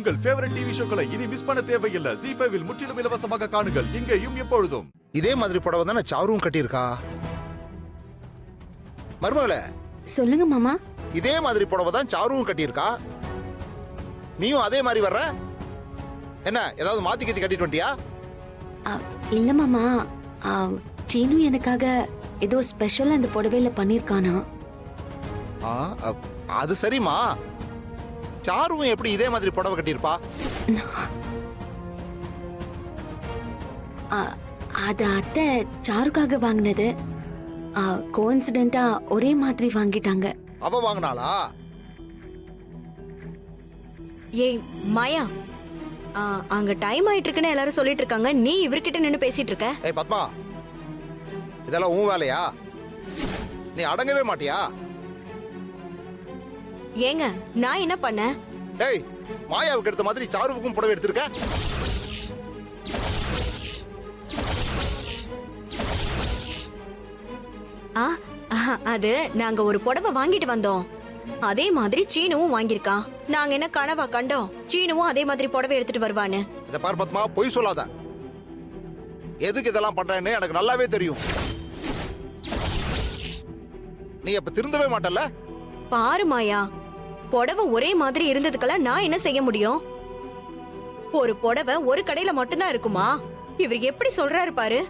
உங்கள் favourite TV ஷோக்களை இனி miss பண்ண தேவையில்லை. ஜீ5 இல் முற்றிலும் இலவசமாக காணுங்கள். இங்கேயும் எப்பொழுதும். இதே மாதிரி புடவை தானே சாருவும் கட்டியிருக்கா? மருமகளே சொல்லுங்க மாமா. இதே மாதிரி புடவை தான் சாருவும் கட்டியிருக்கா. நீயும் அதே மாதிரி வர்ற? என்ன ஏதாவது மாத்தி கட்டி கட்டிட்டு வந்துட்டியா? இல்ல மாமா, சீனு எனக்காக ஏதோ ஸ்பெஷல் அந்த புடவையில பண்ணிருக்கானா. அது சரிம்மா, சாருவும் எப்படி இதே மாதிரி புடவை கட்டியிருப்பா? அது அத்தை சாருக்காக வாங்கினது. கோஇன்சிடென்ட்டா ஒரே மாதிரி வாங்கிட்டாங்க. அவ வாங்கினாளா? ஏய் மாயா, அங்க டைம் ஆயிட்டு இருக்குன்னு எல்லாரும் சொல்லிட்டு இருக்காங்க. நீ இவர்கிட்ட நின்னு பேசிட்டு இருக்க. ஏய் பத்மா, இதெல்லாம் உன் வேலையா? நீ அடங்கவே மாட்டியா? ஏங்க நான் என்ன பண்ண? ஏய், மாயாவுக்கு எடுத்த மாதிரி சாருவுக்கும் புடவை எடுத்திருக்க? அது நாங்க ஒரு புடவை வாங்கிட்டு வந்தோம். அதே மாதிரி சீனுவும் வாங்கியிருக்கான். நாங்க என்ன கனவா கண்டோம் சீனுவும் அதே மாதிரி புடவை எடுத்துட்டு வருவான்னு? இத பார் பத்மா, பொய் சொல்லாத. எதுக்கு இதெல்லாம் பண்றேன்னு எனக்கு நல்லாவே தெரியும். நீ அப்ப திருந்தவே மாட்டல்ல? பாரு மாயா, புடவை ஒரே மாதிரி இருந்ததுக்கெல்லாம் நான் என்ன செய்ய முடியும்? ஒரு புடவை ஒரு கடையில மட்டும்தான் இருக்குமா? இவர் எப்படி சொல்றாரு பாரு.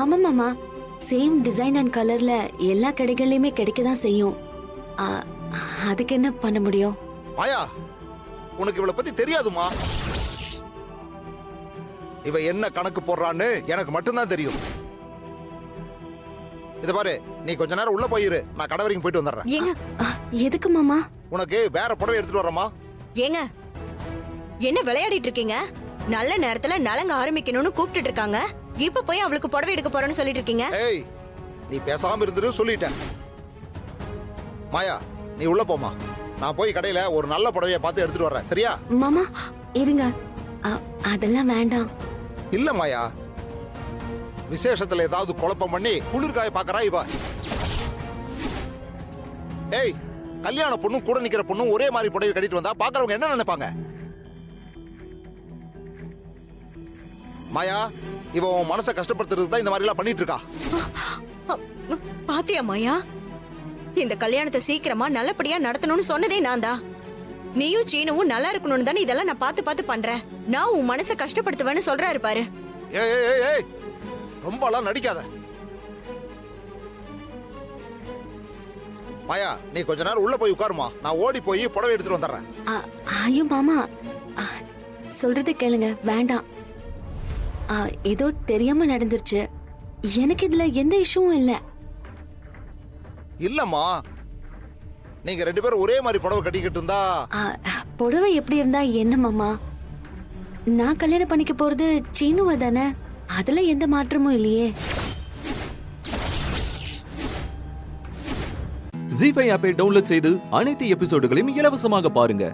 ஆமா மாமா, சேம் டிசைன் அண்ட் கலர்ல எல்லா கடைகள்லயுமே கிடைக்கதான் செய்யும். அதுக்கு என்ன பண்ண முடியும்? மாயா, உனக்கு இவளை பத்தி தெரியாதுமா. இவ என்ன கணக்கு போடுறான்னு எனக்கு மட்டும்தான் தெரியும். இத பாரு, நீ கொஞ்ச நேரம் உள்ள போயிரு, நான் கடை வரைக்கும் போயிட்டு வந்துடுறேன். ஏங்க எதுக்கு மாமா? உனக்கு வேற புடவை எடுத்துட்டு வரமா? ஏங்க என்ன விளையாடிட்டு இருக்கீங்க? நல்ல நேரத்துல நலங்க ஆரம்பிக்கணும்னு கூப்பிட்டு இருக்காங்க. இப்ப போய் அவளுக்கு புடவை எடுக்க போறேன்னு சொல்லிட்டு இருக்கீங்க. ஏய், நீ பேசாம இருந்துரு, சொல்லிட்டேன். மாயா, நீ உள்ள போமா. நான் போய் கடையில ஒரு நல்ல புடவைய பார்த்து எடுத்துட்டு வர்றேன், சரியா? மாமா இருங்க, அதெல்லாம் வேண்டாம். இல்ல மாயா, விசேஷத்துல ஏதாவது குழப்பம் பண்ணி குளிர்காய பாக்கறா இவ. ஏய், கல்யாண பொண்ணும் கூட நிக்கிற பொண்ணும் ஒரே மாதிரி புடவை கட்டிட்டு வந்தா பாக்குறவங்க என்ன நினைப்பாங்க? மாயா, இவ உன் மனசை கஷ்டப்படுத்துறதுக்கு தான் இந்த மாதிரி எல்லாம் பண்ணிட்டு இருக்கா. பாத்தியா மாயா, இந்த கல்யாணத்தை சீக்கிரமா நல்லபடியா நடத்தணும்னு சொன்னதே நான் தான். நீயும் சீனுவும் நல்லா இருக்கணும்னு தானே இதெல்லாம் நான் பார்த்து பார்த்து பண்றேன். நான் உன் மனசை கஷ்டப்படுத்துவேன்னு சொல்றாரு பாரு. ஏய் ஏய் ஏய், ரொம்ப எல்லாம் நடிக்காத. மாயா, நீ கொஞ்ச நேரம் உள்ள போய் உட்காருமா, நான் ஓடி போய் புடவை எடுத்துட்டு வந்துடுறேன். ஐயோ மாமா, சொல்றது கேளுங்க, வேண்டாம். ஏதோ தெரியாம நடந்துருச்சு. எனக்கு இதுல எந்த இஷ்யூவும் இல்ல. இல்லம்மா, நீங்க ரெண்டு பேரும் ஒரே மாதிரி புடவை கட்டிக்கிட்டு இருந்தா. புடவை எப்படி இருந்தா என்ன மாமா? நான் கல்யாணம் பண்ணிக்க போறது சீனுவ தானே, அதுல எந்த மாற்றமும் இல்லையே. ஜீ5 ஆப்பை டவுன்லோட் செய்து அனைத்து எபிசோடுகளையும் இலவசமாக பாருங்க.